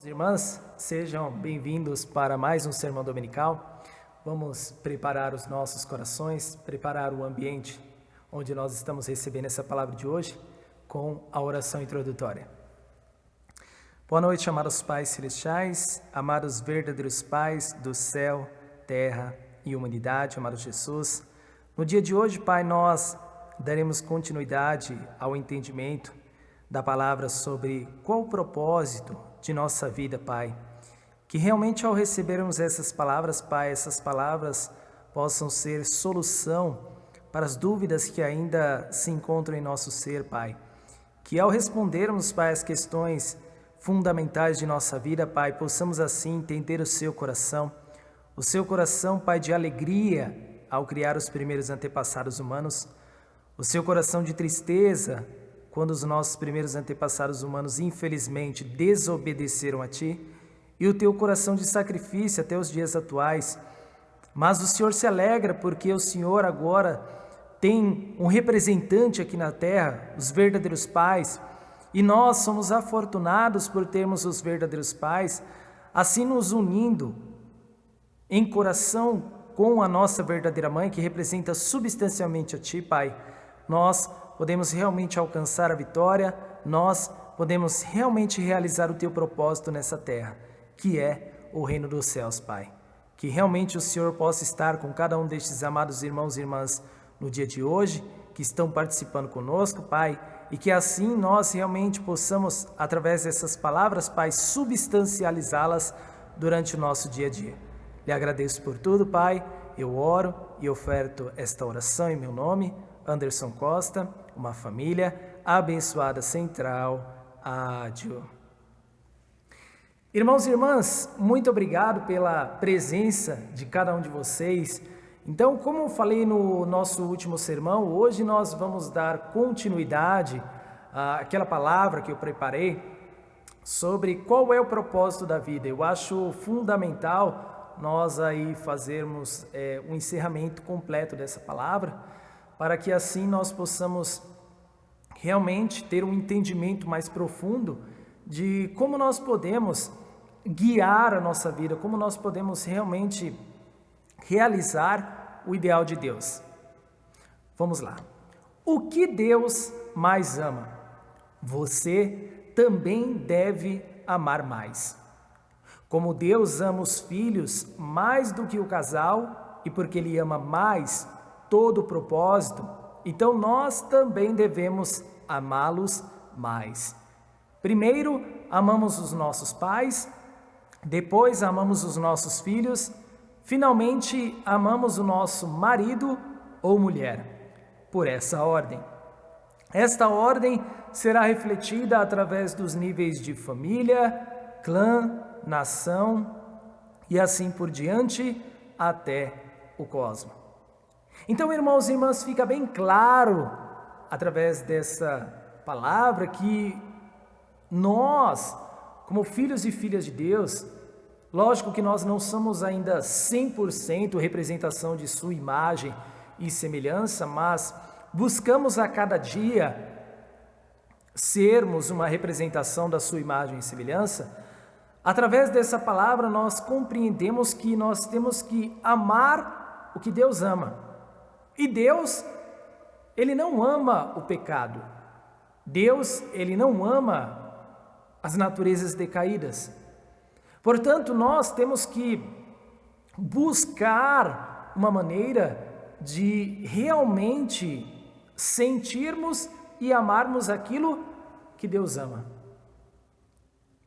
Irmãs, sejam bem-vindos para mais um sermão dominical. Vamos preparar os nossos corações, preparar o ambiente onde nós estamos recebendo essa palavra de hoje com a oração introdutória. Boa noite, amados pais celestiais, amados verdadeiros pais do céu, terra e humanidade, amado Jesus. No dia de hoje, Pai, nós daremos continuidade ao entendimento da palavra sobre qual o propósito de nossa vida, Pai. Que realmente ao recebermos essas palavras, Pai, essas palavras possam ser solução para as dúvidas que ainda se encontram em nosso ser, Pai. Que ao respondermos, Pai, as questões fundamentais de nossa vida, Pai, possamos assim entender o seu coração, Pai, de alegria ao criar os primeiros antepassados humanos, o seu coração de tristeza quando os nossos primeiros antepassados humanos, infelizmente, desobedeceram a Ti, e o Teu coração de sacrifício até os dias atuais. Mas o Senhor se alegra porque o Senhor agora tem um representante aqui na terra, os verdadeiros pais, e nós somos afortunados por termos os verdadeiros pais, assim nos unindo em coração com a nossa verdadeira mãe, que representa substancialmente a Ti, Pai. Nós podemos realmente alcançar a vitória, nós podemos realmente realizar o Teu propósito nessa terra, que é o reino dos céus, Pai. Que realmente o Senhor possa estar com cada um destes amados irmãos e irmãs no dia de hoje, que estão participando conosco, Pai, e que assim nós realmente possamos, através dessas palavras, Pai, substancializá-las durante o nosso dia a dia. Lhe agradeço por tudo, Pai, eu oro e oferto esta oração em meu nome, Anderson Costa, uma família abençoada central, ádio. Irmãos e irmãs, muito obrigado pela presença de cada um de vocês. Então, como eu falei no nosso último sermão, hoje nós vamos dar continuidade àquela palavra que eu preparei sobre qual é o propósito da vida. Eu acho fundamental nós aí fazermos um encerramento completo dessa palavra, para que assim nós possamos realmente ter um entendimento mais profundo de como nós podemos guiar a nossa vida, como nós podemos realmente realizar o ideal de Deus. Vamos lá. O que Deus mais ama? Você também deve amar mais. Como Deus ama os filhos mais do que o casal, e porque Ele ama mais todo o propósito, então nós também devemos amá-los mais. Primeiro, amamos os nossos pais, depois amamos os nossos filhos, finalmente amamos o nosso marido ou mulher, por essa ordem. Esta ordem será refletida através dos níveis de família, clã, nação e assim por diante até o cosmos. Então, irmãos e irmãs, fica bem claro através dessa palavra que nós, como filhos e filhas de Deus, lógico que nós não somos ainda 100% representação de sua imagem e semelhança, mas buscamos a cada dia sermos uma representação da sua imagem e semelhança. Através dessa palavra nós compreendemos que nós temos que amar o que Deus ama. E Deus, Ele não ama o pecado. Deus, Ele não ama as naturezas decaídas. Portanto, nós temos que buscar uma maneira de realmente sentirmos e amarmos aquilo que Deus ama.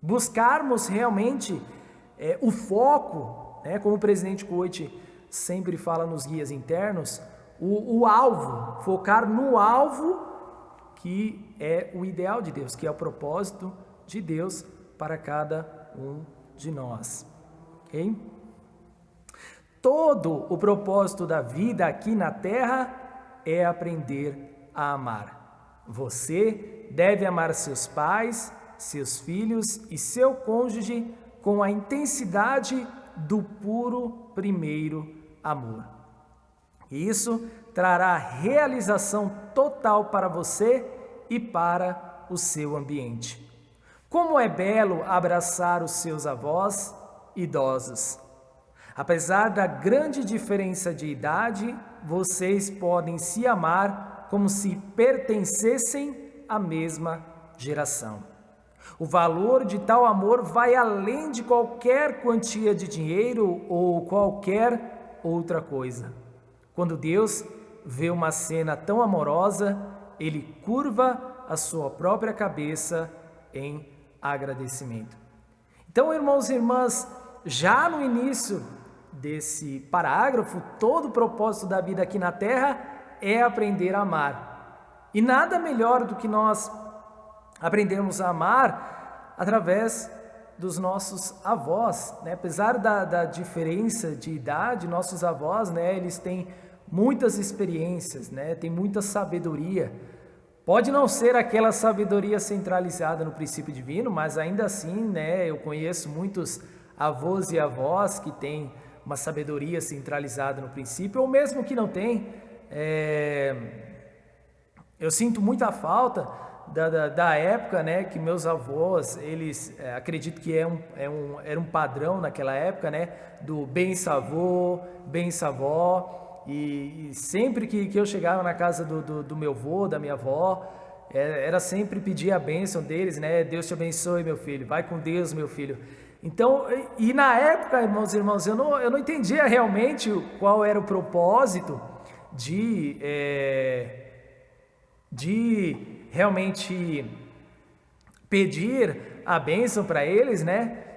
Buscarmos realmente o foco, como o presidente Coit sempre fala nos guias internos, o alvo, focar no alvo que é o ideal de Deus, que é o propósito de Deus para cada um de nós. Ok? Todo o propósito da vida aqui na Terra é aprender a amar. Você deve amar seus pais, seus filhos e seu cônjuge com a intensidade do puro primeiro amor. Isso trará realização total para você e para o seu ambiente. Como é belo abraçar os seus avós idosos. Apesar da grande diferença de idade, vocês podem se amar como se pertencessem à mesma geração. O valor de tal amor vai além de qualquer quantia de dinheiro ou qualquer outra coisa. Quando Deus vê uma cena tão amorosa, Ele curva a sua própria cabeça em agradecimento. Então, irmãos e irmãs, já no início desse parágrafo, todo o propósito da vida aqui na Terra é aprender a amar. E nada melhor do que nós aprendermos a amar através dos nossos avós, Apesar da diferença de idade, nossos avós, eles têm muitas experiências, têm muita sabedoria. Pode não ser aquela sabedoria centralizada no princípio divino, mas ainda assim, eu conheço muitos avós e avós que têm uma sabedoria centralizada no princípio, ou mesmo que não tem. Eu sinto muita falta da época, que meus avós, eles, acredito que era um padrão naquela época, do bem-savô, bem-savó, e sempre que eu chegava na casa do meu avô, da minha avó, era sempre pedir a bênção deles, Deus te abençoe, meu filho, vai com Deus, meu filho. Então, e na época, irmãos e irmãs, eu não entendia realmente qual era o propósito de realmente pedir a bênção para eles,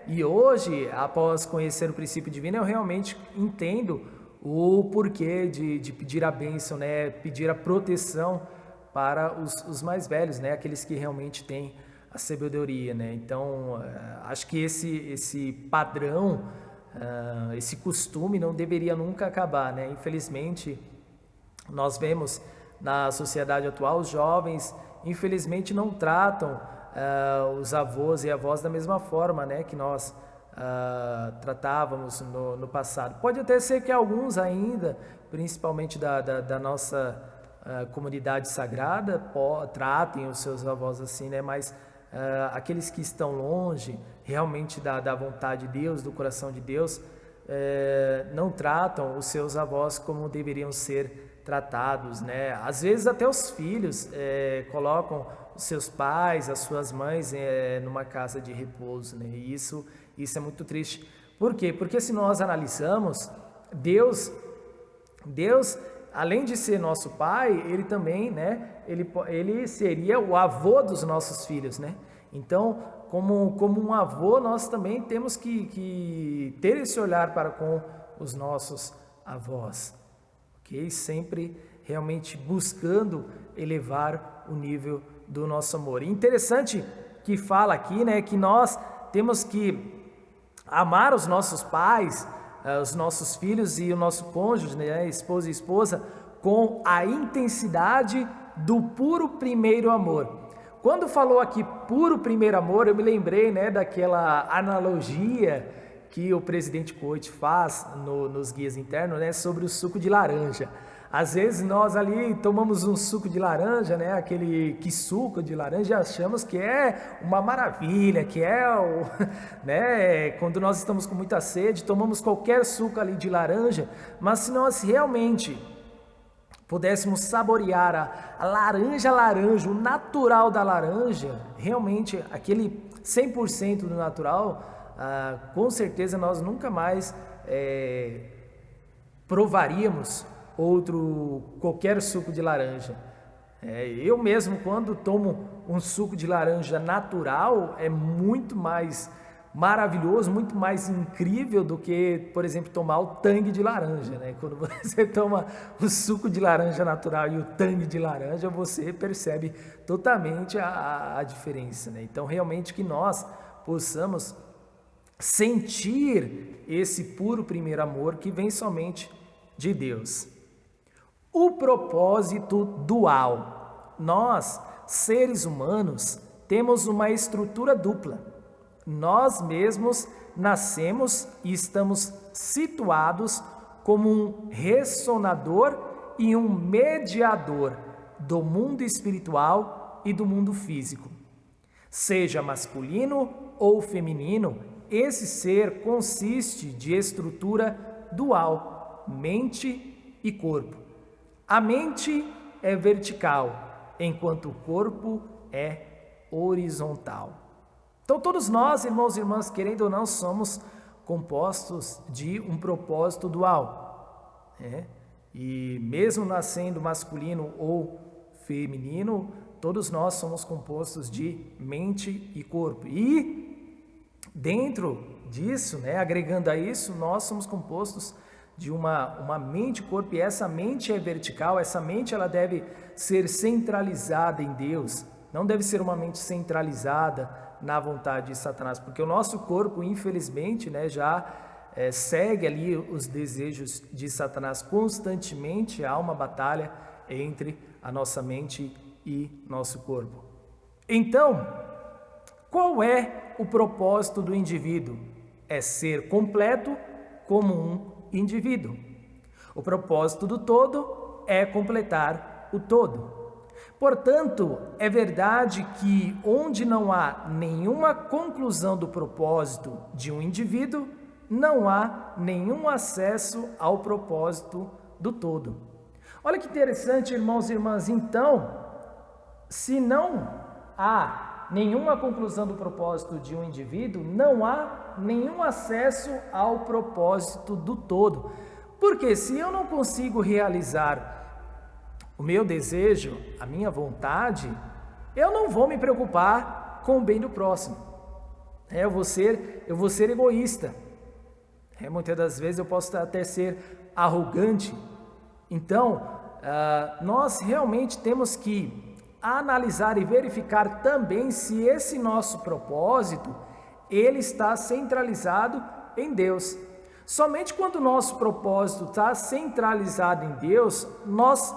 E hoje, após conhecer o princípio divino, eu realmente entendo o porquê de pedir a bênção, Pedir a proteção para os mais velhos, Aqueles que realmente têm a sabedoria, Então, acho que esse padrão, esse costume não deveria nunca acabar, Infelizmente, nós vemos na sociedade atual, os jovens, infelizmente, não tratam os avós e avós da mesma forma, que nós tratávamos no passado. Pode até ser que alguns ainda, principalmente da nossa comunidade sagrada, tratem os seus avós assim, Mas aqueles que estão longe, realmente da vontade de Deus, do coração de Deus, não tratam os seus avós como deveriam ser tratados, Às vezes até os filhos colocam os seus pais, as suas mães numa casa de repouso, E isso é muito triste. Por quê? Porque se nós analisamos, Deus, Deus, além de ser nosso pai, ele também, né, ele seria o avô dos nossos filhos, né? Então, como um avô, nós também temos que ter esse olhar para com os nossos avós, ok? Sempre realmente buscando elevar o nível do nosso amor. E interessante que fala aqui, né, que nós temos que amar os nossos pais, os nossos filhos e o nosso cônjuge, né, esposa e esposa, com a intensidade do puro primeiro amor. Quando falou aqui puro primeiro amor, eu me lembrei, né, daquela analogia que o presidente Coit faz nos guias internos, né, sobre o suco de laranja. Às vezes nós ali tomamos um suco de laranja, né, aquele que suco de laranja, achamos que é uma maravilha, que é né, quando nós estamos com muita sede, tomamos qualquer suco ali de laranja, mas se nós realmente pudéssemos saborear a laranja, o natural da laranja, realmente aquele 100% do natural, com certeza nós nunca mais provaríamos qualquer suco de laranja. Eu mesmo, quando tomo um suco de laranja natural, é muito mais maravilhoso, muito mais incrível do que, por exemplo, tomar o tangue de laranja, né? Quando você toma o suco de laranja natural e o tangue de laranja, você percebe totalmente a diferença, né? Então, realmente que nós possamos sentir esse puro primeiro amor que vem somente de Deus. O propósito dual. Nós, seres humanos, temos uma estrutura dupla. Nós mesmos nascemos e estamos situados como um ressonador e um mediador do mundo espiritual e do mundo físico. Seja masculino ou feminino, esse ser consiste de estrutura dual, mente e corpo. A mente é vertical, enquanto o corpo é horizontal. Então todos nós, irmãos e irmãs, querendo ou não, somos compostos de um propósito dual, né? E mesmo nascendo masculino ou feminino, todos nós somos compostos de mente e corpo. E dentro disso, né, agregando a isso, nós somos compostos de uma mente e corpo, e essa mente é vertical, essa mente ela deve ser centralizada em Deus, não deve ser uma mente centralizada na vontade de Satanás, porque o nosso corpo, infelizmente, né, já segue ali os desejos de Satanás constantemente. Há uma batalha entre a nossa mente e nosso corpo. Então, qual é o propósito do indivíduo? É ser completo como um indivíduo. O propósito do todo é completar o todo. Portanto, é verdade que onde não há nenhuma conclusão do propósito de um indivíduo, não há nenhum acesso ao propósito do todo. Olha que interessante, irmãos e irmãs. Então, se não há nenhuma conclusão do propósito de um indivíduo, não há nenhum acesso ao propósito do todo. Porque se eu não consigo realizar o meu desejo, a minha vontade, eu não vou me preocupar com o bem do próximo. Eu vou ser egoísta. Muitas das vezes eu posso até ser arrogante. Então, nós realmente temos que analisar e verificar também se esse nosso propósito, ele está centralizado em Deus. Somente quando o nosso propósito está centralizado em Deus, nós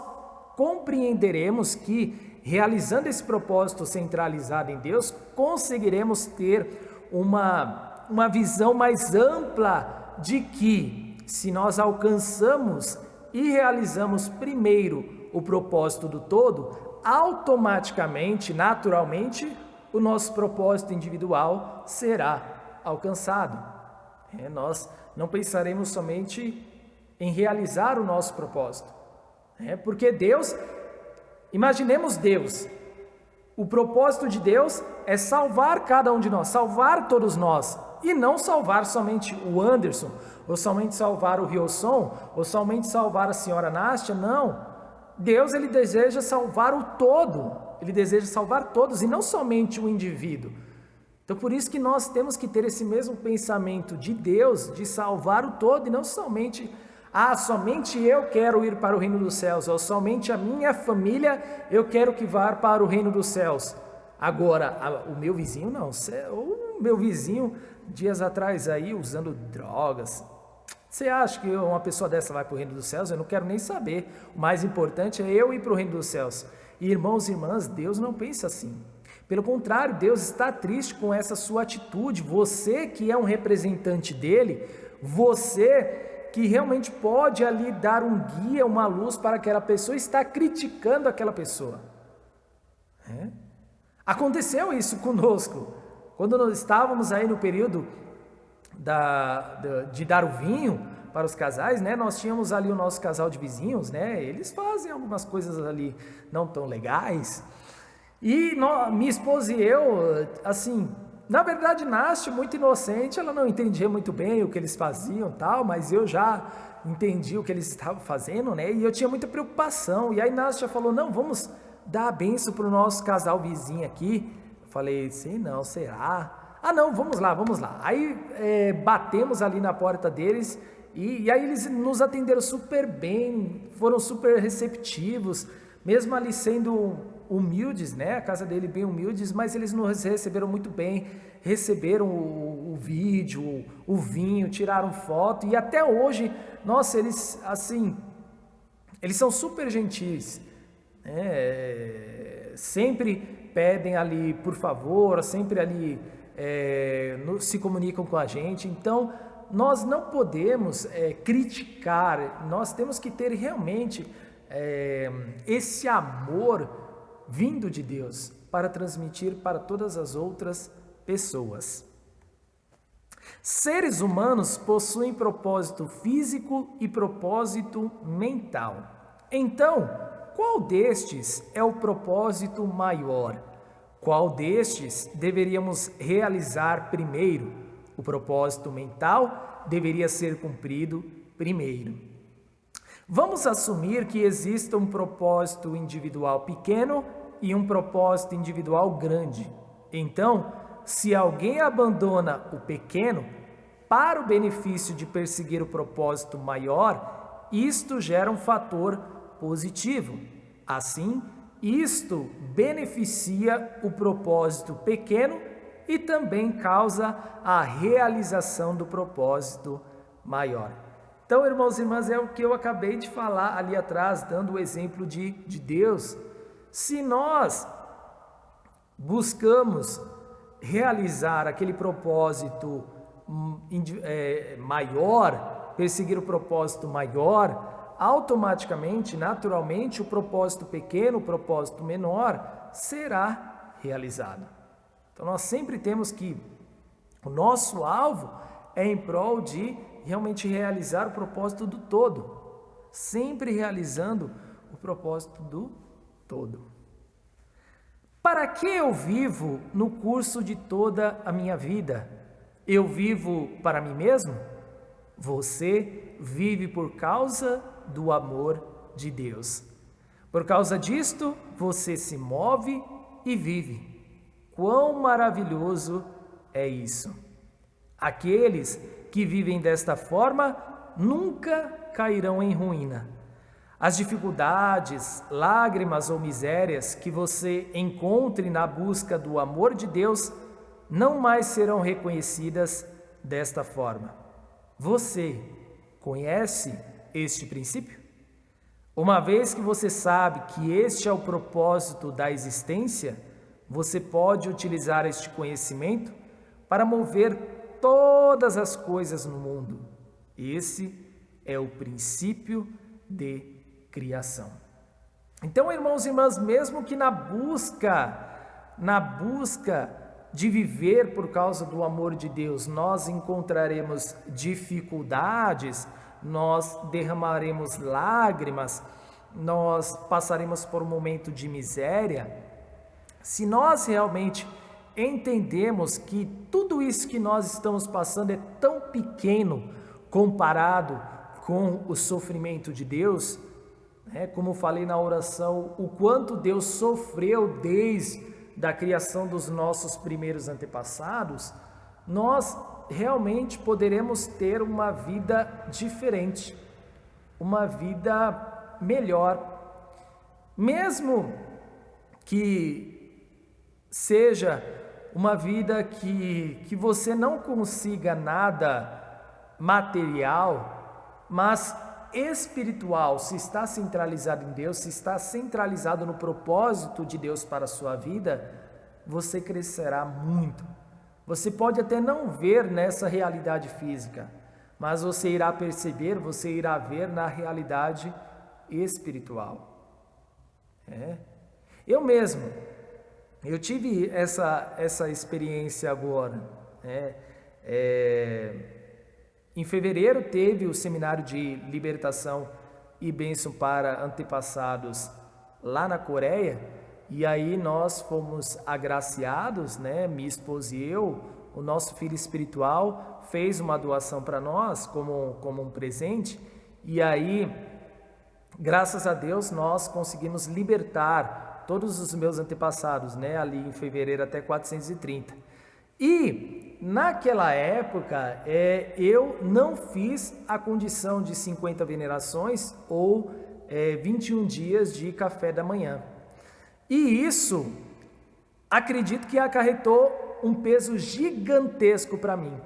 compreenderemos que, realizando esse propósito centralizado em Deus, conseguiremos ter uma visão mais ampla de que, se nós alcançamos e realizamos primeiro o propósito do todo, automaticamente, naturalmente, o nosso propósito individual será alcançado. Nós não pensaremos somente em realizar o nosso propósito. Porque Deus, imaginemos Deus, o propósito de Deus é salvar cada um de nós, salvar todos nós. e não salvar somente o Anderson, ou somente salvar o Rioson, ou somente salvar a senhora Nástia, não. Deus, ele deseja salvar o todo, ele deseja salvar todos e não somente o indivíduo. Então por isso que nós temos que ter esse mesmo pensamento de Deus, de salvar o todo e não somente, somente eu quero ir para o reino dos céus, ou somente a minha família eu quero que vá para o reino dos céus. Agora, o meu vizinho não, o meu vizinho dias atrás aí usando drogas, você acha que uma pessoa dessa vai para o reino dos céus? Eu não quero nem saber, o mais importante é eu ir para o reino dos céus. E irmãos e irmãs, Deus não pensa assim. Pelo contrário, Deus está triste com essa sua atitude. Você que é um representante dele, você que realmente pode ali dar um guia, uma luz para aquela pessoa, está criticando aquela pessoa. Aconteceu isso conosco. Quando nós estávamos aí no período de dar o vinho para os casais, né? Nós tínhamos ali o nosso casal de vizinhos, né? Eles fazem algumas coisas ali não tão legais. E minha esposa e eu, assim, na verdade, Nástia, muito inocente, ela não entendia muito bem o que eles faziam tal, mas eu já entendi o que eles estavam fazendo, né? E eu tinha muita preocupação. E aí Nástia falou, não, vamos dar a benção para o nosso casal vizinho aqui. Eu falei, sim, não, será? Não, vamos lá. Aí batemos ali na porta deles e aí eles nos atenderam super bem, foram super receptivos, mesmo ali sendo humildes, né? A casa dele bem humildes, mas eles nos receberam muito bem, receberam o vídeo, o vinho, tiraram foto e até hoje, nossa, eles assim, eles são super gentis, né? Sempre pedem ali, por favor, sempre ali se comunicam com a gente. Então, nós não podemos criticar, nós temos que ter realmente esse amor vindo de Deus para transmitir para todas as outras pessoas. Seres humanos possuem propósito físico e propósito mental. Então, qual destes é o propósito maior? Qual destes deveríamos realizar primeiro? O propósito mental deveria ser cumprido primeiro. Vamos assumir que exista um propósito individual pequeno e um propósito individual grande. Então, se alguém abandona o pequeno para o benefício de perseguir o propósito maior, isto gera um fator positivo. Assim, isto beneficia o propósito pequeno e também causa a realização do propósito maior. Então, irmãos e irmãs, é o que eu acabei de falar ali atrás, dando o exemplo de Deus. Se nós buscamos realizar aquele propósito maior, perseguir o propósito maior, automaticamente, naturalmente, o propósito pequeno, o propósito menor, será realizado. Então, nós sempre temos que, o nosso alvo é em prol de realmente realizar o propósito do todo, sempre realizando o propósito do todo. Para que eu vivo no curso de toda a minha vida? Eu vivo para mim mesmo? Você vive por causa do amor de Deus. Por causa disto, você se move e vive. Quão maravilhoso é isso! Aqueles que vivem desta forma nunca cairão em ruína. As dificuldades, lágrimas ou misérias que você encontre na busca do amor de Deus não mais serão reconhecidas desta forma. Você conhece este princípio? Uma vez que você sabe que este é o propósito da existência, você pode utilizar este conhecimento para mover todas as coisas no mundo. Esse é o princípio de criação. Então, irmãos e irmãs, mesmo que na busca de viver por causa do amor de Deus, nós encontraremos dificuldades, nós derramaremos lágrimas, nós passaremos por um momento de miséria. Se nós realmente entendemos que tudo isso que nós estamos passando é tão pequeno comparado com o sofrimento de Deus, né? Como falei na oração, o quanto Deus sofreu desde a criação dos nossos primeiros antepassados, nós realmente poderemos ter uma vida diferente, uma vida melhor, mesmo que seja uma vida que você não consiga nada material, mas espiritual, se está centralizado em Deus, se está centralizado no propósito de Deus para a sua vida, você crescerá muito. Você pode até não ver nessa realidade física, mas você irá perceber, você irá ver na realidade espiritual. Eu mesmo, eu tive essa experiência agora, em fevereiro teve o seminário de libertação e bênção para antepassados lá na Coreia, e aí nós fomos agraciados, minha esposa e eu, o nosso filho espiritual fez uma doação para nós como um presente, e aí, graças a Deus, nós conseguimos libertar todos os meus antepassados, ali em fevereiro até 430. E naquela época eu não fiz a condição de 50 venerações ou 21 dias de café da manhã. E isso, acredito que acarretou um peso gigantesco para mim.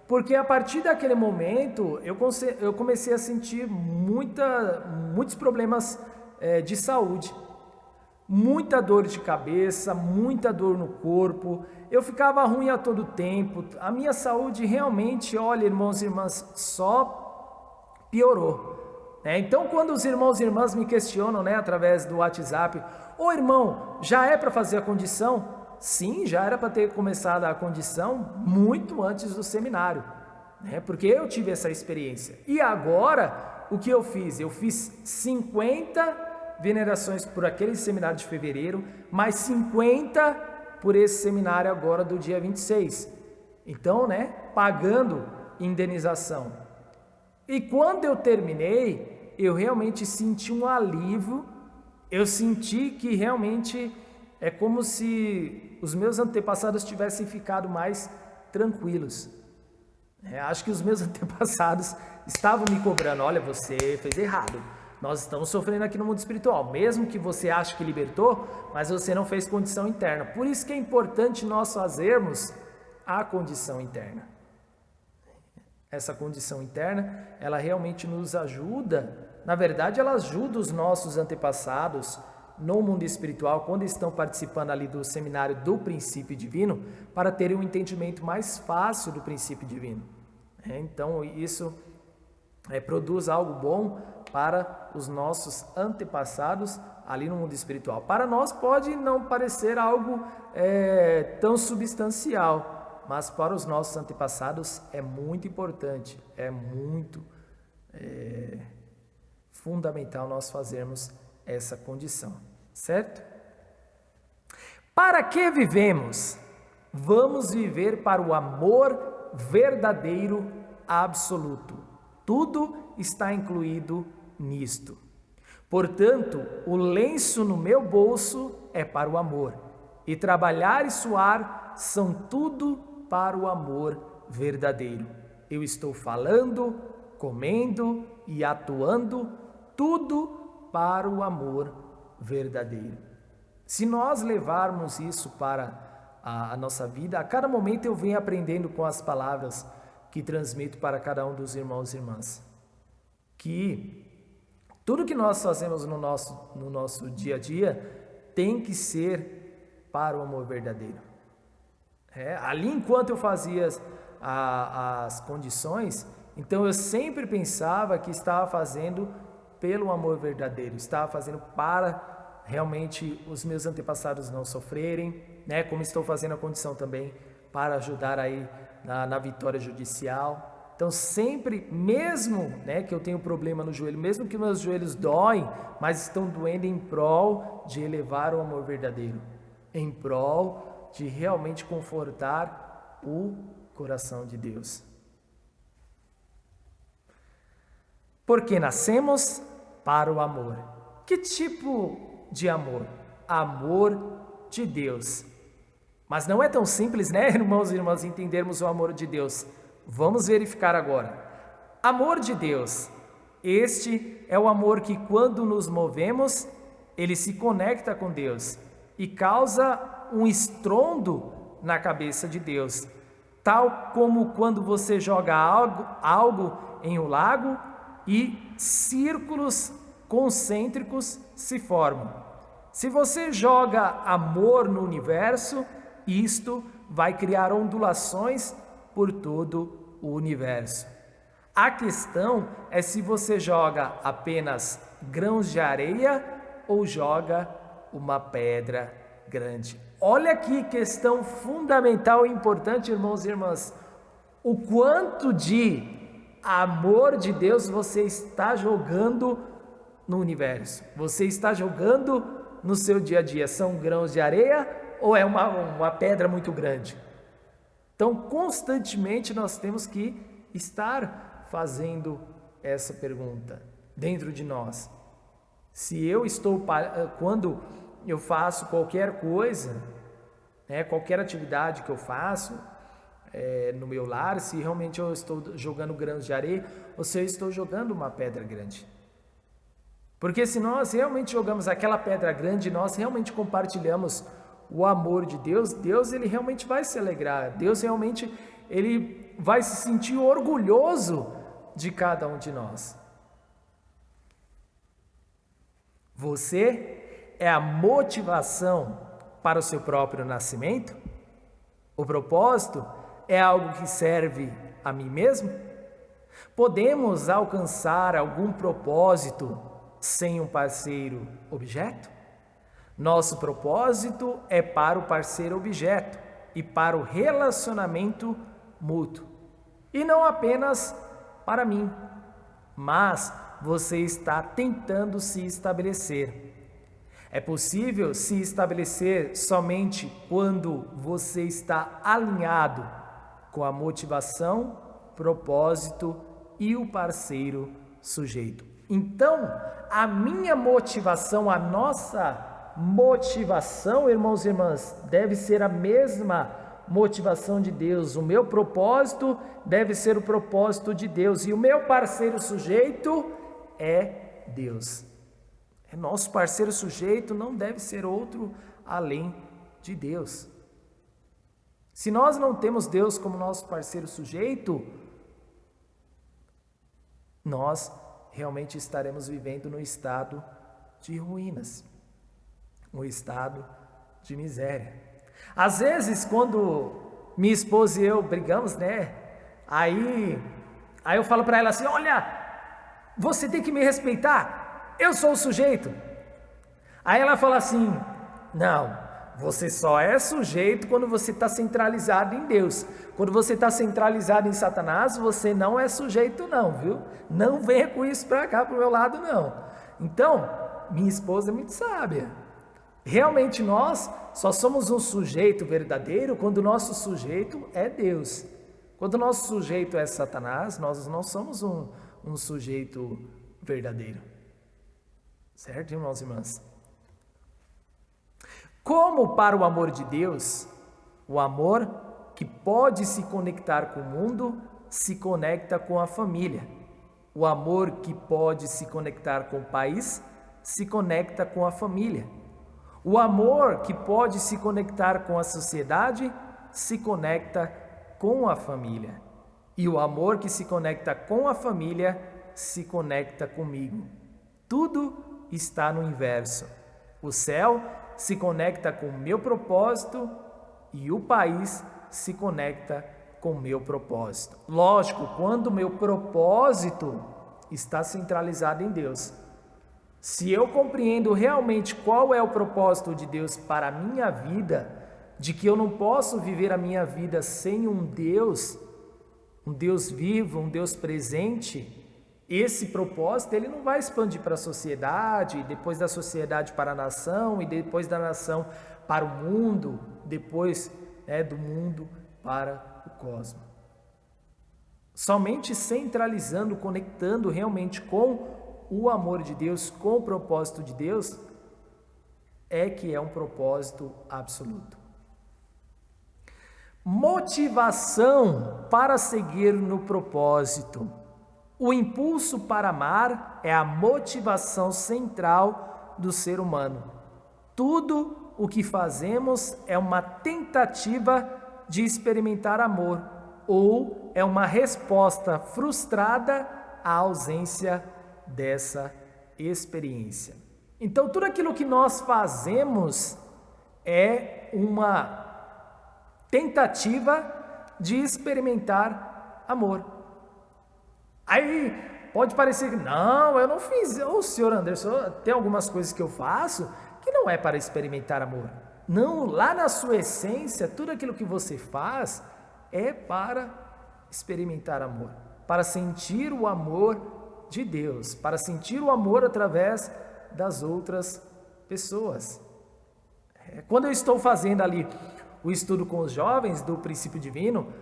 Porque a partir daquele momento eu comecei a sentir muitos problemas de saúde. Muita dor de cabeça, muita dor no corpo, eu ficava ruim a todo tempo, a minha saúde realmente, olha, irmãos e irmãs, só piorou. Então, quando os irmãos e irmãs me questionam, através do WhatsApp, ô irmão, já é para fazer a condição? Sim, já era para ter começado a condição muito antes do seminário, porque eu tive essa experiência. E agora, o que eu fiz? Eu fiz 50 venerações por aquele seminário de fevereiro, mais 50 por esse seminário agora do dia 26. Então, pagando indenização. E quando eu terminei, eu realmente senti um alívio, eu senti que realmente é como se os meus antepassados tivessem ficado mais tranquilos. Acho que os meus antepassados estavam me cobrando, olha, você fez errado. Nós estamos sofrendo aqui no mundo espiritual, mesmo que você ache que libertou, mas você não fez condição interna. Por isso que é importante nós fazermos a condição interna. Essa condição interna, ela realmente nos ajuda, na verdade ela ajuda os nossos antepassados no mundo espiritual, quando estão participando ali do seminário do princípio divino, para terem um entendimento mais fácil do princípio divino. Então isso produz algo bom para os nossos antepassados ali no mundo espiritual. Para nós pode não parecer algo tão substancial, mas para os nossos antepassados é muito importante, é muito fundamental nós fazermos essa condição, certo? Para que vivemos? Vamos viver para o amor verdadeiro absoluto. Tudo está incluído nisto. Portanto, o lenço no meu bolso é para o amor, e trabalhar e suar são tudo para o amor verdadeiro. Eu estou falando, comendo e atuando, tudo para o amor verdadeiro. Se nós levarmos isso para a nossa vida, a cada momento eu venho aprendendo com as palavras que transmito para cada um dos irmãos e irmãs, que tudo que nós fazemos no nosso dia a dia tem que ser para o amor verdadeiro. Ali enquanto eu fazia as condições, então eu sempre pensava que estava fazendo pelo amor verdadeiro, estava fazendo para realmente os meus antepassados não sofrerem, como estou fazendo a condição também para ajudar aí na vitória judicial. Então sempre, mesmo que eu tenho problema no joelho, mesmo que meus joelhos doem, mas estão doendo em prol de elevar o amor verdadeiro, em prol de realmente confortar o coração de Deus. Porque nascemos para o amor. Que tipo de amor? Amor de Deus. Mas não é tão simples, né, irmãos e irmãs, entendermos o amor de Deus. Vamos verificar agora. Amor de Deus. Este é o amor que, quando nos movemos, ele se conecta com Deus e causa um estrondo na cabeça de Deus. Tal como quando você joga algo em um lago e círculos concêntricos se formam. Se você joga amor no universo, isto vai criar ondulações por todo o universo. A questão é se você joga apenas grãos de areia ou joga uma pedra grande. Olha que questão fundamental e importante, irmãos e irmãs. O quanto de amor de Deus você está jogando no universo? Você está jogando no seu dia a dia? São grãos de areia ou é uma pedra muito grande? Então, constantemente nós temos que estar fazendo essa pergunta dentro de nós. Se eu estou, quando eu faço qualquer coisa, né, qualquer atividade que eu faço no meu lar, se realmente eu estou jogando grãos de areia ou se eu estou jogando uma pedra grande. Porque se nós realmente jogamos aquela pedra grande, nós realmente compartilhamos o amor de Deus, Deus ele realmente vai se alegrar, Deus realmente ele vai se sentir orgulhoso de cada um de nós. Você é a motivação para o seu próprio nascimento? O propósito é algo que serve a mim mesmo? Podemos alcançar algum propósito sem um parceiro objeto? Nosso propósito é para o parceiro objeto e para o relacionamento mútuo. E não apenas para mim, mas você está tentando se estabelecer. É possível se estabelecer somente quando você está alinhado com a motivação, propósito e o parceiro sujeito. Então, a minha motivação, a nossa motivação, irmãos e irmãs, deve ser a mesma motivação de Deus. O meu propósito deve ser o propósito de Deus e o meu parceiro sujeito é Deus. Nosso parceiro sujeito não deve ser outro além de Deus. Se nós não temos Deus como nosso parceiro sujeito, nós realmente estaremos vivendo no estado de ruínas, um estado de miséria. Às vezes, quando minha esposa e eu brigamos, né? Aí eu falo para ela assim: olha, você tem que me respeitar, eu sou o sujeito. Aí ela fala assim: não, você só é sujeito quando você está centralizado em Deus. Quando você está centralizado em Satanás, você não é sujeito não, viu? Não venha com isso para cá, para o meu lado não. Então, minha esposa é muito sábia. Realmente nós só somos um sujeito verdadeiro quando o nosso sujeito é Deus. Quando o nosso sujeito é Satanás, nós não somos um sujeito verdadeiro. Certo, irmãos e irmãs? Como para o amor de Deus, o amor que pode se conectar com o mundo, se conecta com a família. O amor que pode se conectar com o país, se conecta com a família. O amor que pode se conectar com a sociedade, se conecta com a família. E o amor que se conecta com a família, se conecta comigo. Tudo está no inverso. O céu se conecta com o meu propósito e o país se conecta com o meu propósito. Lógico, quando o meu propósito está centralizado em Deus. Se eu compreendo realmente qual é o propósito de Deus para a minha vida, de que eu não posso viver a minha vida sem um Deus vivo, um Deus presente, esse propósito ele não vai expandir para a sociedade, depois da sociedade para a nação e depois da nação para o mundo. depois do mundo para o cosmos. Somente centralizando, conectando realmente com o amor de Deus, com o propósito de Deus, é que é um propósito absoluto. Motivação para seguir no propósito. O impulso para amar é a motivação central do ser humano. Tudo o que fazemos é uma tentativa de experimentar amor ou é uma resposta frustrada à ausência dessa experiência. Então, tudo aquilo que nós fazemos é uma tentativa de experimentar amor. Aí pode parecer que não, eu não fiz. Ô, senhor Anderson, tem algumas coisas que eu faço que não é para experimentar amor. Não, lá na sua essência, tudo aquilo que você faz é para experimentar amor, para sentir o amor de Deus, para sentir o amor através das outras pessoas. Quando eu estou fazendo ali o estudo com os jovens do princípio divino,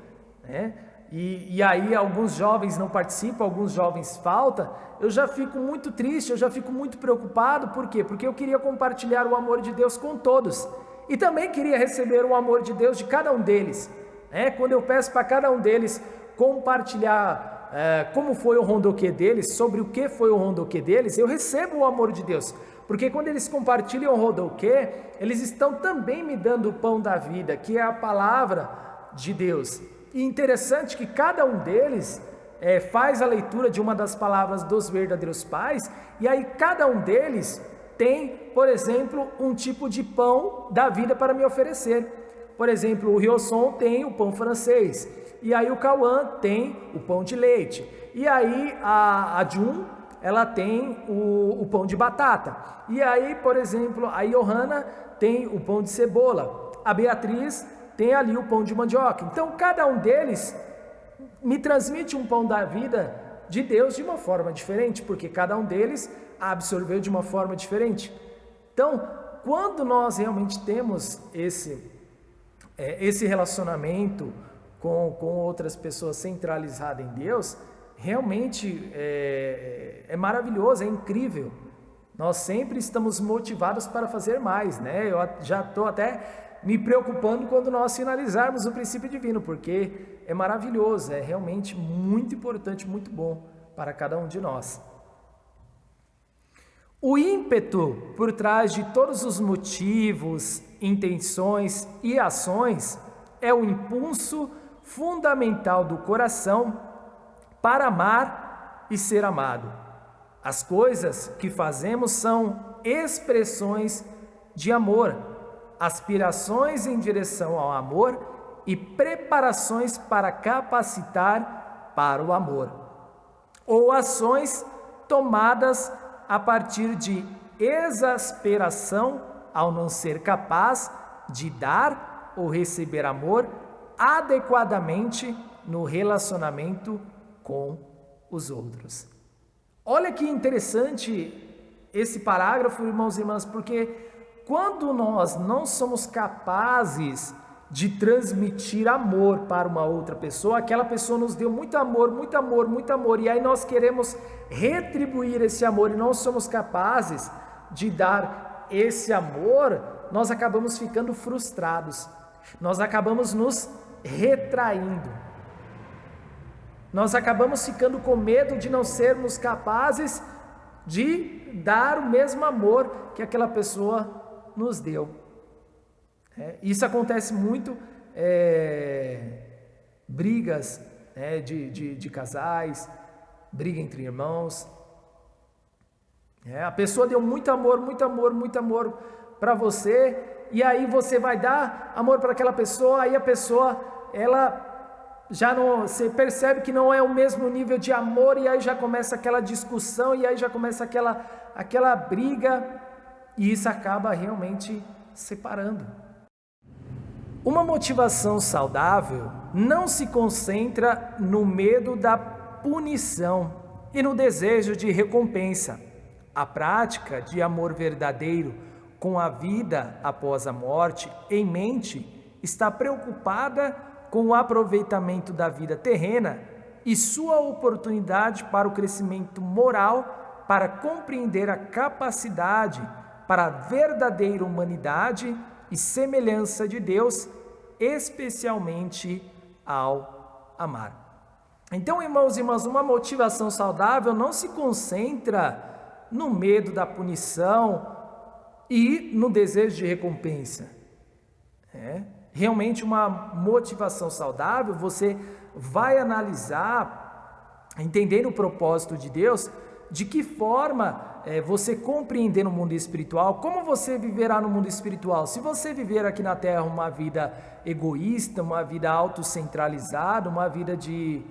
e aí alguns jovens não participam, alguns jovens faltam, eu já fico muito triste, eu já fico muito preocupado. Por quê? Porque eu queria compartilhar o amor de Deus com todos, e também queria receber o amor de Deus de cada um deles. Quando eu peço para cada um deles compartilhar como foi o rondoquê deles, sobre o que foi o rondoquê deles, eu recebo o amor de Deus. Porque quando eles compartilham o rondoquê, eles estão também me dando o pão da vida, que é a palavra de Deus. E interessante que cada um deles faz a leitura de uma das palavras dos verdadeiros pais, e aí cada um deles tem, por exemplo, um tipo de pão da vida para me oferecer. Por exemplo, o Riosson tem o pão francês, e aí o Cauã tem o pão de leite, e aí a Jun, ela tem o pão de batata, e aí, por exemplo, a Johanna tem o pão de cebola, a Beatriz tem ali o pão de mandioca. Então, cada um deles me transmite um pão da vida de Deus de uma forma diferente, porque cada um deles absorveu de uma forma diferente. Então, quando nós realmente temos esse relacionamento com outras pessoas centralizado em Deus, realmente é maravilhoso, é incrível. Nós sempre estamos motivados para fazer mais, Eu já estou até me preocupando quando nós finalizarmos o princípio divino, porque é maravilhoso, é realmente muito importante, muito bom para cada um de nós. O ímpeto por trás de todos os motivos, intenções e ações é o impulso fundamental do coração para amar e ser amado. As coisas que fazemos são expressões de amor, aspirações em direção ao amor e preparações para capacitar para o amor, ou ações tomadas a partir de exasperação ao não ser capaz de dar ou receber amor adequadamente no relacionamento com os outros. Olha que interessante esse parágrafo, irmãos e irmãs, porque quando nós não somos capazes de transmitir amor para uma outra pessoa, aquela pessoa nos deu muito amor, muito amor, muito amor, e aí nós queremos retribuir esse amor e não somos capazes de dar esse amor, nós acabamos ficando frustrados, nós acabamos nos retraindo, nós acabamos ficando com medo de não sermos capazes de dar o mesmo amor que aquela pessoa nos deu. Isso acontece muito, brigas de casais, briga entre irmãos. A pessoa deu muito amor, muito amor, muito amor para você, e aí você vai dar amor para aquela pessoa, aí a pessoa, ela já não, você percebe que não é o mesmo nível de amor, e aí já começa aquela discussão, e aí já começa aquela briga, e isso acaba realmente separando. Uma motivação saudável não se concentra no medo da punição e no desejo de recompensa. A prática de amor verdadeiro, com a vida após a morte em mente, está preocupada com o aproveitamento da vida terrena e sua oportunidade para o crescimento moral, para compreender a capacidade para a verdadeira humanidade e semelhança de Deus, especialmente ao amar. Então, irmãos e irmãs, uma motivação saudável não se concentra no medo da punição e no desejo de recompensa. Realmente uma motivação saudável, você vai analisar, entender o propósito de Deus, de que forma você compreender o mundo espiritual, como você viverá no mundo espiritual. Se você viver aqui na Terra uma vida egoísta, uma vida autocentralizada, uma vida de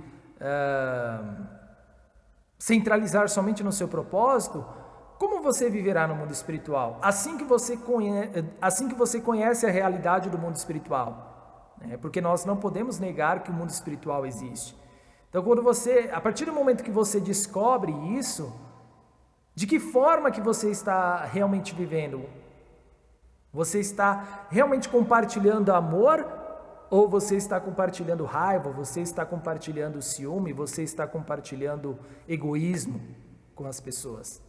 centralizar somente no seu propósito, como você viverá no mundo espiritual? Assim que você conhece a realidade do mundo espiritual, porque nós não podemos negar que o mundo espiritual existe. Então, a partir do momento que você descobre isso, de que forma que você está realmente vivendo? Você está realmente compartilhando amor? Ou você está compartilhando raiva? Você está compartilhando ciúme? Você está compartilhando egoísmo com as pessoas?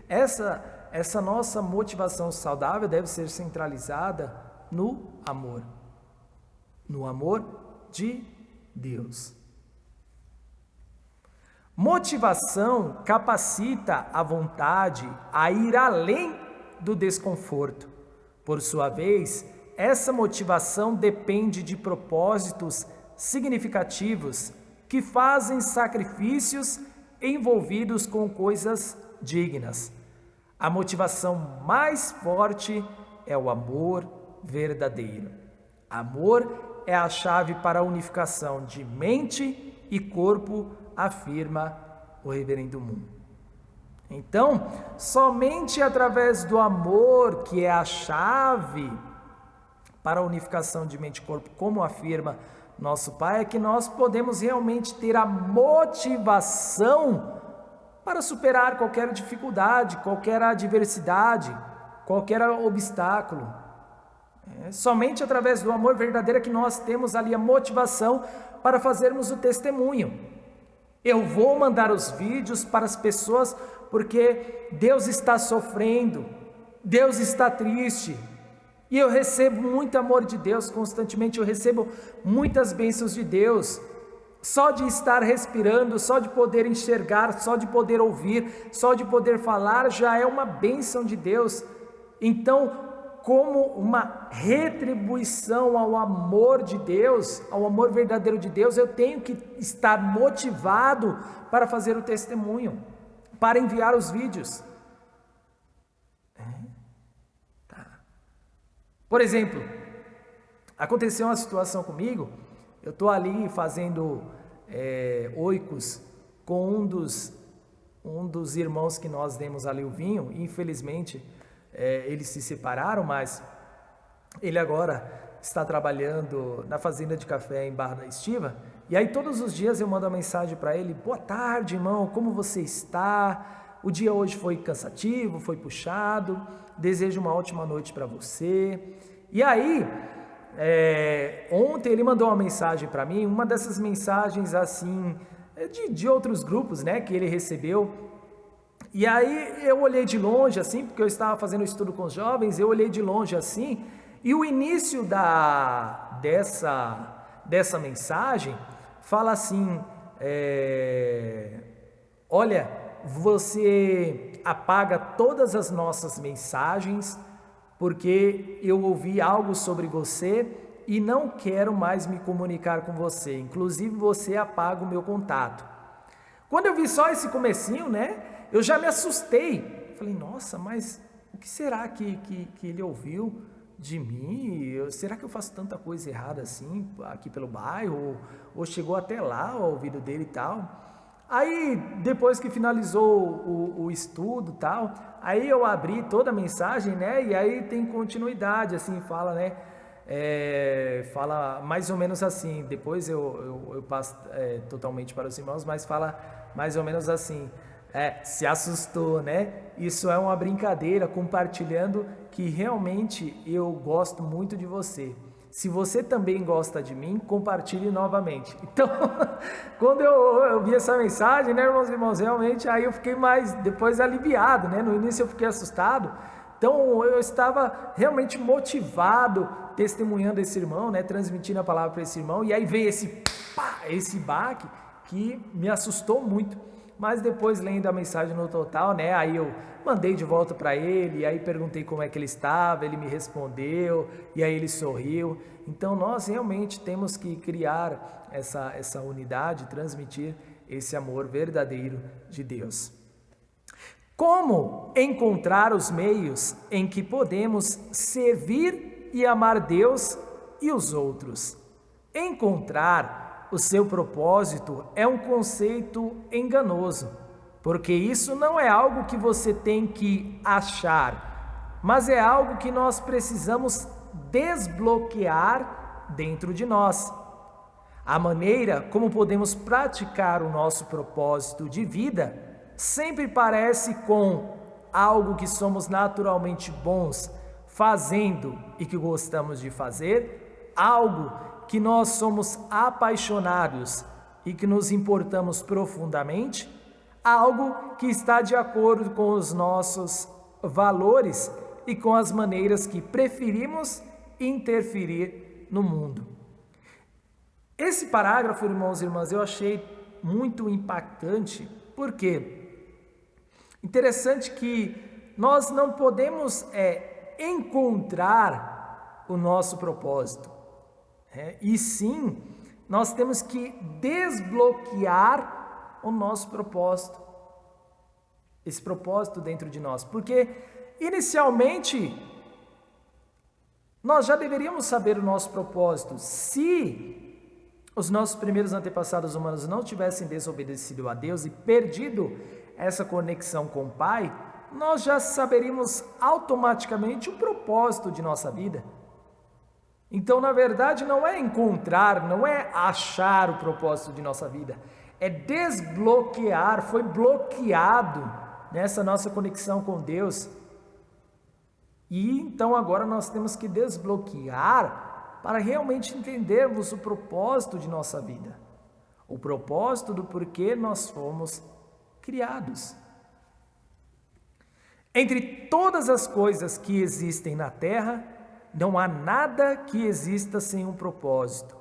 Essa nossa motivação saudável deve ser centralizada no amor de Deus. Motivação capacita a vontade a ir além do desconforto. Por sua vez, essa motivação depende de propósitos significativos que fazem sacrifícios envolvidos com coisas dignas. A motivação mais forte é o amor verdadeiro. Amor é a chave para a unificação de mente e corpo, afirma o reverendo Moon. Então, somente através do amor, que é a chave para a unificação de mente e corpo, como afirma nosso Pai, é que nós podemos realmente ter a motivação para superar qualquer dificuldade, qualquer adversidade, qualquer obstáculo. Somente através do amor verdadeiro é que nós temos ali a motivação para fazermos o testemunho. Eu vou mandar os vídeos para as pessoas porque Deus está sofrendo, Deus está triste, e eu recebo muito amor de Deus constantemente, eu recebo muitas bênçãos de Deus. Só de estar respirando, só de poder enxergar, só de poder ouvir, só de poder falar, já é uma bênção de Deus. Então, como uma retribuição ao amor de Deus, ao amor verdadeiro de Deus, eu tenho que estar motivado para fazer o testemunho, para enviar os vídeos. Por exemplo, aconteceu uma situação comigo, eu estou ali fazendo oicos com um dos irmãos que nós demos ali o vinho, e infelizmente eles se separaram, mas ele agora está trabalhando na fazenda de café em Barra da Estiva, e aí todos os dias eu mando uma mensagem para ele: boa tarde, irmão, como você está? O dia hoje foi cansativo, foi puxado, desejo uma ótima noite para você. E aí, ontem ele mandou uma mensagem para mim, uma dessas mensagens assim, de outros grupos, né, que ele recebeu. E aí eu olhei de longe assim, porque eu estava fazendo estudo com os jovens, eu olhei de longe assim, e o início dessa mensagem fala assim: olha, você apaga todas as nossas mensagens, porque eu ouvi algo sobre você e não quero mais me comunicar com você, inclusive você apaga o meu contato. Quando eu vi só esse comecinho, né, eu já me assustei. Falei: nossa, mas o que será que ele ouviu de mim? Será que eu faço tanta coisa errada assim aqui pelo bairro? Ou chegou até lá o ouvido dele e tal? Aí, depois que finalizou o estudo e tal, aí eu abri toda a mensagem, né? E aí tem continuidade, assim, fala, né? Fala mais ou menos assim, depois eu passo totalmente para os irmãos, mas fala mais ou menos assim: Se assustou, né? Isso é uma brincadeira, compartilhando que realmente eu gosto muito de você. Se você também gosta de mim, compartilhe novamente. Então, quando eu vi essa mensagem, né, irmãos e irmãos, realmente aí eu fiquei mais depois aliviado, né? No início eu fiquei assustado. Então, eu estava realmente motivado, testemunhando esse irmão, né, transmitindo a palavra para esse irmão, e aí veio esse baque que me assustou muito. Mas depois, lendo a mensagem no total, né, aí eu mandei de volta para ele, aí perguntei como é que ele estava, ele me respondeu, e aí ele sorriu. Então, nós realmente temos que criar essa unidade, transmitir esse amor verdadeiro de Deus. Como encontrar os meios em que podemos servir e amar Deus e os outros? Encontrar o seu propósito é um conceito enganoso, porque isso não é algo que você tem que achar, mas é algo que nós precisamos desbloquear dentro de nós. A maneira como podemos praticar o nosso propósito de vida sempre parece com algo que somos naturalmente bons fazendo e que gostamos de fazer, algo que nós somos apaixonados e que nos importamos profundamente, algo que está de acordo com os nossos valores e com as maneiras que preferimos interferir no mundo. Esse parágrafo, irmãos e irmãs, eu achei muito impactante, porque interessante que nós não podemos encontrar o nosso propósito, e sim, nós temos que desbloquear o nosso propósito, esse propósito dentro de nós, porque inicialmente nós já deveríamos saber o nosso propósito. Se os nossos primeiros antepassados humanos não tivessem desobedecido a Deus e perdido essa conexão com o Pai, nós já saberíamos automaticamente o propósito de nossa vida. Então, na verdade, não é encontrar, não é achar o propósito de nossa vida, é desbloquear, foi bloqueado nessa nossa conexão com Deus. E então agora nós temos que desbloquear para realmente entendermos o propósito de nossa vida, o propósito do porquê nós fomos criados. Entre todas as coisas que existem na Terra, não há nada que exista sem um propósito.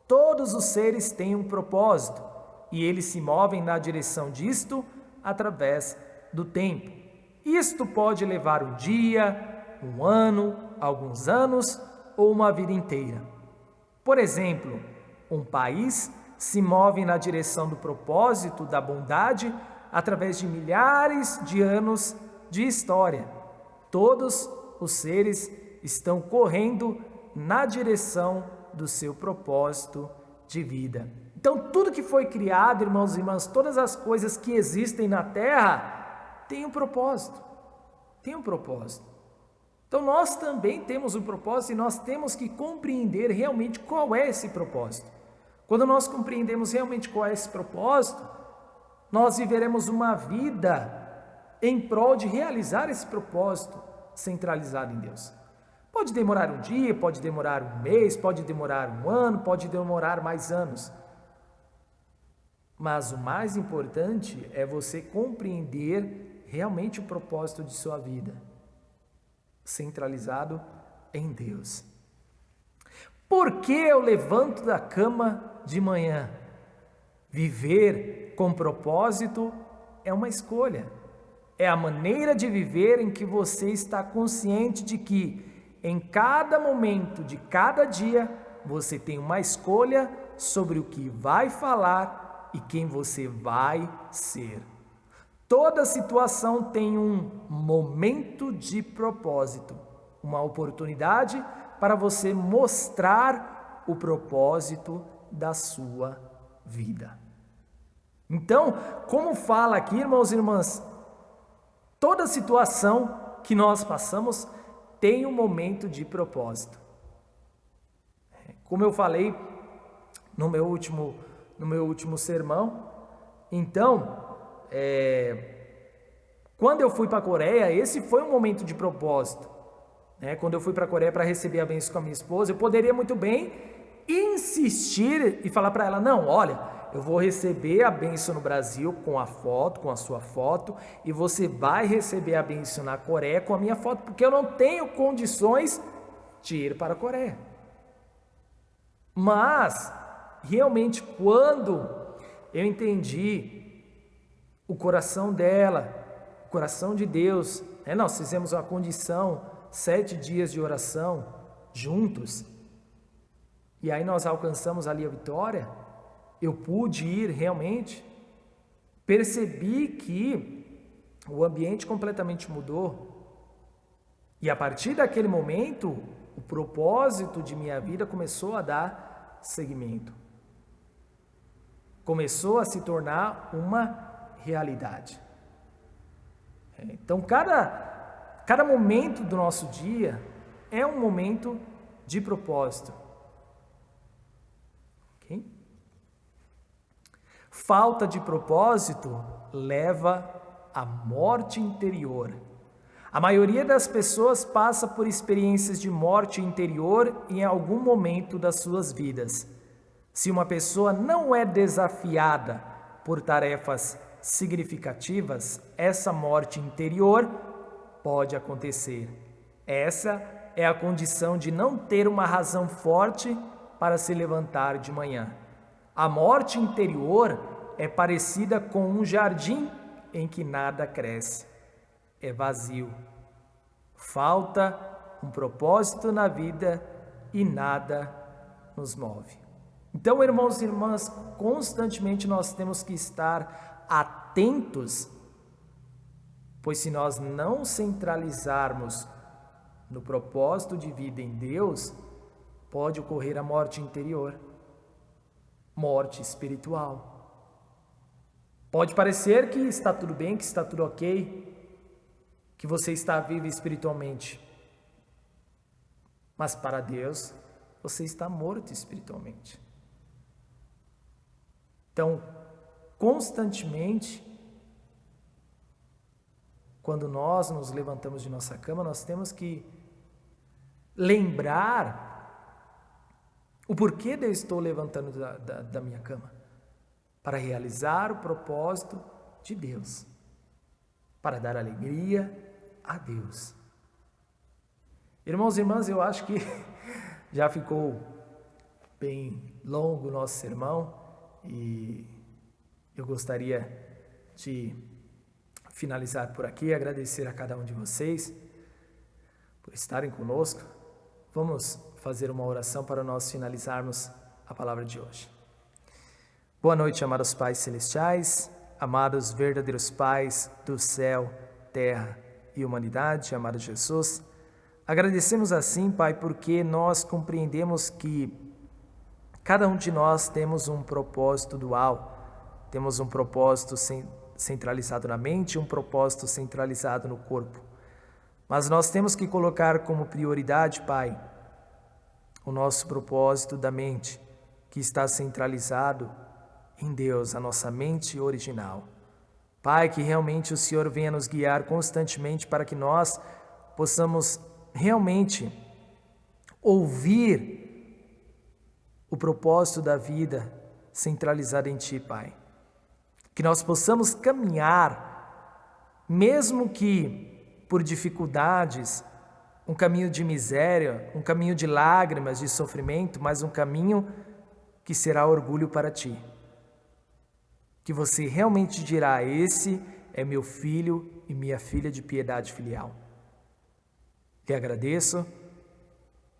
Todos os seres têm um propósito e eles se movem na direção disto através do tempo. Isto pode levar um dia, um ano, alguns anos ou uma vida inteira. Por exemplo, um país se move na direção do propósito da bondade através de milhares de anos de história. Todos os seres estão correndo na direção do seu propósito de vida. Então, tudo que foi criado, irmãos e irmãs, todas as coisas que existem na Terra, têm um propósito. Tem um propósito. Então, nós também temos um propósito e nós temos que compreender realmente qual é esse propósito. Quando nós compreendemos realmente qual é esse propósito, nós viveremos uma vida em prol de realizar esse propósito centralizado em Deus. Pode demorar um dia, pode demorar um mês, pode demorar um ano, pode demorar mais anos. Mas o mais importante é você compreender realmente o propósito de sua vida, centralizado em Deus. Por que eu levanto da cama de manhã? Viver com propósito é uma escolha. É a maneira de viver em que você está consciente de que em cada momento de cada dia você tem uma escolha sobre o que vai falar e quem você vai ser. Toda situação tem um momento de propósito, uma oportunidade para você mostrar o propósito da sua vida. Então, como fala aqui, irmãos e irmãs, toda situação que nós passamos tem um momento de propósito. Como eu falei no meu último sermão, então, Quando eu fui para a Coreia, esse foi um momento de propósito, né? Quando eu fui para a Coreia para receber a bênção com a minha esposa, eu poderia muito bem insistir e falar para ela, não, olha, eu vou receber a bênção no Brasil com a foto, com a sua foto, e você vai receber a bênção na Coreia com a minha foto, porque eu não tenho condições de ir para a Coreia. Mas, realmente, quando eu entendi o coração dela, o coração de Deus, né? Nós fizemos uma condição, 7 dias de oração juntos, e aí nós alcançamos ali a vitória. Eu pude ir realmente, percebi que o ambiente completamente mudou, e a partir daquele momento, o propósito de minha vida começou a dar seguimento, começou a se tornar uma realidade. Então, cada momento do nosso dia é um momento de propósito. Okay? Falta de propósito leva à morte interior. A maioria das pessoas passa por experiências de morte interior em algum momento das suas vidas. Se uma pessoa não é desafiada por tarefas significativas, essa morte interior pode acontecer. Essa é a condição de não ter uma razão forte para se levantar de manhã. A morte interior é parecida com um jardim em que nada cresce. É vazio. Falta um propósito na vida e nada nos move. Então, irmãos e irmãs, constantemente nós temos que estar atentos, pois se nós não centralizarmos no propósito de vida em Deus, pode ocorrer a morte interior, morte espiritual. Pode parecer que está tudo bem, que está tudo ok, que você está vivo espiritualmente, mas para Deus você está morto espiritualmente. Então, constantemente, quando nós nos levantamos de nossa cama, nós temos que lembrar o porquê de eu estou levantando da minha cama. Para realizar o propósito de Deus. Para dar alegria a Deus. Irmãos e irmãs, eu acho que já ficou bem longo o nosso sermão e eu gostaria de finalizar por aqui, agradecer a cada um de vocês por estarem conosco. Vamos fazer uma oração para nós finalizarmos a palavra de hoje. Boa noite, amados pais celestiais, amados verdadeiros pais do céu, terra e humanidade, amado Jesus. Agradecemos assim, Pai, porque nós compreendemos que cada um de nós temos um propósito dual, temos um propósito centralizado na mente, um propósito centralizado no corpo. Mas nós temos que colocar como prioridade, Pai, o nosso propósito da mente, que está centralizado em Deus, a nossa mente original. Pai, que realmente o Senhor venha nos guiar constantemente para que nós possamos realmente ouvir o propósito da vida centralizado em Ti, Pai. Que nós possamos caminhar, mesmo que por dificuldades, um caminho de miséria, um caminho de lágrimas, de sofrimento, mas um caminho que será orgulho para Ti. Que você realmente dirá, esse é meu filho e minha filha de piedade filial. Te agradeço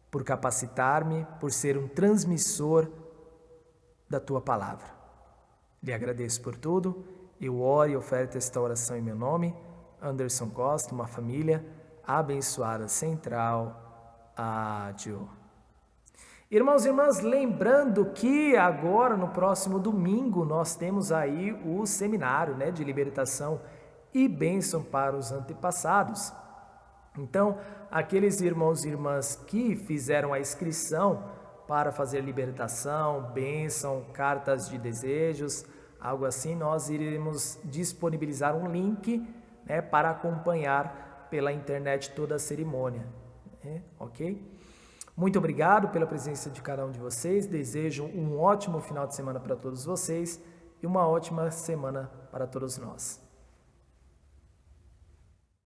por capacitar-me, por ser um transmissor da Tua palavra. Lhe agradeço por tudo, eu oro e oferto esta oração em meu nome, Anderson Costa, uma família abençoada central. Ádio. Irmãos e irmãs, lembrando que agora no próximo domingo nós temos aí o seminário, de libertação e bênção para os antepassados. Então, aqueles irmãos e irmãs que fizeram a inscrição para fazer libertação, bênção, cartas de desejos, algo assim, nós iremos disponibilizar um link né, para acompanhar pela internet toda a cerimônia, né? Ok? Muito obrigado pela presença de cada um de vocês, desejo um ótimo final de semana para todos vocês e uma ótima semana para todos nós.